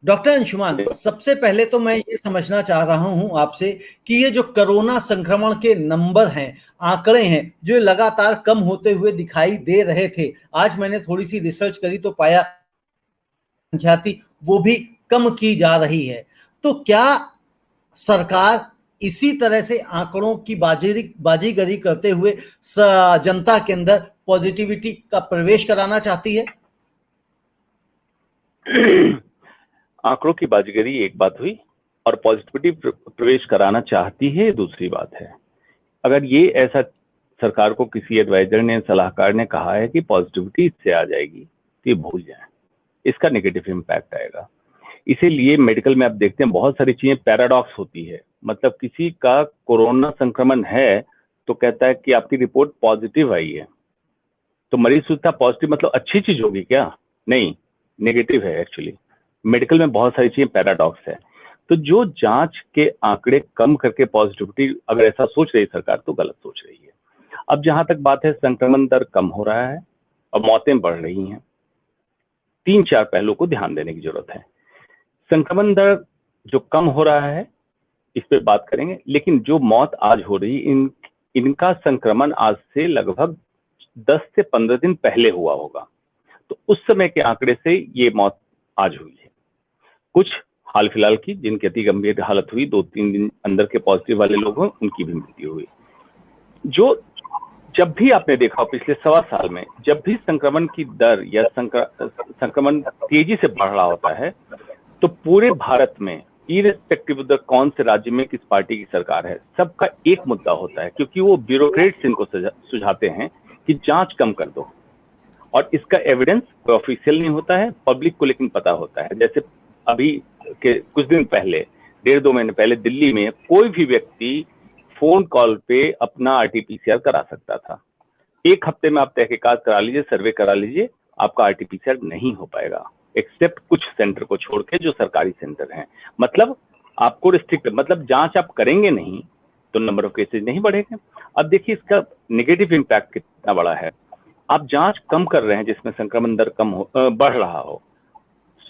Doctor Anshuman, सबसे पहले तो मैं ये समझना चाह रहा हूं आपसे कि ये जो कोरोना संक्रमण के नंबर हैं, आंकड़े हैं, जो लगातार कम होते हुए दिखाई दे रहे थे, आज मैंने थोड़ी सी रिसर्च करी तो पाया संख्या थी वो भी कम की जा रही है। तो क्या सरकार इसी तरह से आंकड़ों की बाजीगरी करते हुए जनता के अंदर पॉजिटिविटी का प्रवेश कराना चाहती है? आंकड़ों की बाजीगरी एक बात हुई और पॉजिटिविटी प्रवेश कराना चाहती है दूसरी बात है। अगर ये ऐसा सरकार को किसी एडवाइजर ने, सलाहकार ने कहा है कि पॉजिटिविटी इससे आ जाएगी, तो ये भूल जाए, इसका नेगेटिव इम्पैक्ट आएगा। इसीलिए मेडिकल में आप देखते हैं बहुत सारी चीजें पैराडॉक्स होती है। मतलब किसी का कोरोना संक्रमण है तो कहता है कि आपकी रिपोर्ट पॉजिटिव आई है, तो मरीज सोचता पॉजिटिव मतलब अच्छी चीज होगी क्या? नहीं, नेगेटिव है एक्चुअली। मेडिकल में बहुत सारी चीजें पैराडॉक्स है। तो जो जांच के आंकड़े कम करके पॉजिटिविटी अगर ऐसा सोच रही है सरकार, तो गलत सोच रही है। अब जहां तक बात है, संक्रमण दर कम हो रहा है और मौतें बढ़ रही हैं। 3-4 पहलू को ध्यान देने की जरूरत है। संक्रमण दर जो कम हो रहा है इस पे बात करेंगे, लेकिन जो मौत आज हो रही इनका संक्रमण आज से लगभग 10 से 15 दिन पहले हुआ होगा, तो उस समय के आंकड़े से ये मौत आज हुई है। कुछ हाल फिलहाल की जिनकी अति गंभीर हालत हुई, 2-3 दिन अंदर के पॉजिटिव वाले लोग हैं, उनकी भी मृत्यु हुई। जो जब भी आपने देखा पिछले 1.25 साल में, जब भी संक्रमण की दर या संक्रमण तेजी से बढ़ रहा होता है, तो पूरे भारत में इरेस्पेक्टिव ऑफ द कौन से राज्य में किस पार्टी की सरकार है, सबका एक मुद्दा होता है, क्योंकि वो ब्यूरोक्रेट्स इनको सुझाते हैं कि जांच कम कर दो, और इसका एविडेंस ऑफिशियल नहीं होता है, पब्लिक को लेकिन पता होता है। जैसे अभी के कुछ दिन पहले, 1.5-2 महीने पहले दिल्ली में कोई भी व्यक्ति फोन कॉल पे अपना आरटीपीसीआर करा सकता था। 1 हफ्ते में आप तहकीकात करा लीजिए, सर्वे करा लीजिए, आपका आरटीपीसीआर नहीं हो पाएगा, एक्सेप्ट कुछ सेंटर को छोड़ के जो सरकारी सेंटर हैं। मतलब आपको रिस्ट्रिक्ट, मतलब जांच आप करेंगे नहीं तो नंबर ऑफ केसेस नहीं बढ़ेंगे। अब देखिए इसका नेगेटिव इम्पैक्ट कितना बड़ा है। आप जांच कम कर रहे हैं जिसमें संक्रमण दर कम हो, बढ़ रहा हो,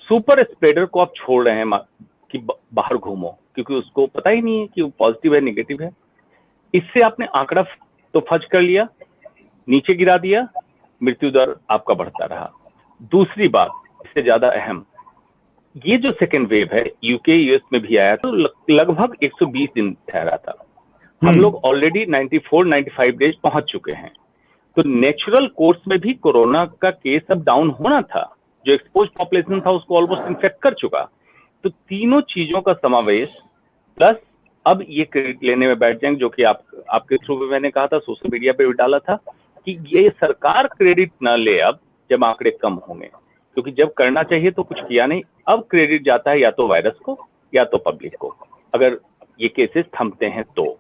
सुपर स्प्रेडर को आप छोड़ रहे हैं कि बाहर घूमो, क्योंकि उसको पता ही नहीं है कि वो पॉजिटिव है नेगेटिव है। इससे आपने आंकड़ा तो फज कर लिया, नीचे गिरा दिया, मृत्यु दर आपका बढ़ता रहा। दूसरी बात इससे ज्यादा अहम, ये जो सेकेंड वेव है यूके यूएस में भी आया तो लगभग 120 दिन ठहरा था। हम लोग ऑलरेडी 94-95 डेज पहुंच चुके हैं। तो नेचुरल कोर्स में भी कोरोना का केस अब डाउन होना था, जो एक्सपोज पॉपुलेशन था उसको ऑलमोस्ट इन्फेक्ट कर चुका। तो तीनों चीजों का समावेश प्लस अब ये क्रेडिट लेने में बैठ जाएंगे, जो कि आपके थ्रू में मैंने कहा था, सोशल मीडिया पे भी डाला था कि ये सरकार क्रेडिट ना ले अब जब आंकड़े कम होंगे, क्योंकि जब करना चाहिए तो कुछ किया नहीं। अब क्रेडिट जाता है या तो वायरस को या तो पब्लिक को, अगर ये केसेस थमते हैं तो।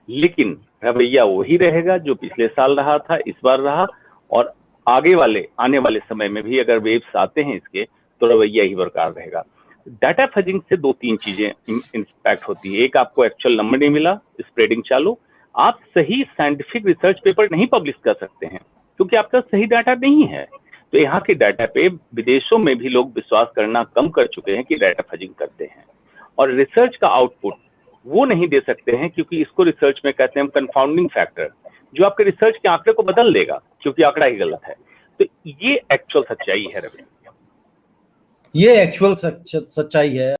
लेकिन रवैया वही रहेगा जो पिछले साल रहा था, इस बार रहा, और आने वाले समय में भी अगर वेव्स आते हैं इसके, तो रवैया ही बरकरार रहेगा। डाटा फजिंग से 2-3 चीजें इंपैक्ट होती है। एक, आपको एक्चुअल नंबर नहीं मिला, स्प्रेडिंग चालू, आप सही साइंटिफिक रिसर्च पेपर नहीं पब्लिश कर सकते हैं क्योंकि आपका सही डाटा नहीं है। तो यहाँ के डाटा पे विदेशों में भी लोग विश्वास करना कम कर चुके हैं कि डाटा फजिंग करते हैं, और रिसर्च का आउटपुट वो नहीं दे सकते हैं, क्योंकि इसको रिसर्च में कहते हैं कंफाउंडिंग फैक्टर, जो आपके रिसर्च के आंकड़े को बदल देगा क्योंकि आंकड़ा ही गलत है। तो ये एक्चुअल सच्चाई है रवि। ये एक्चुअल सच्चाई है।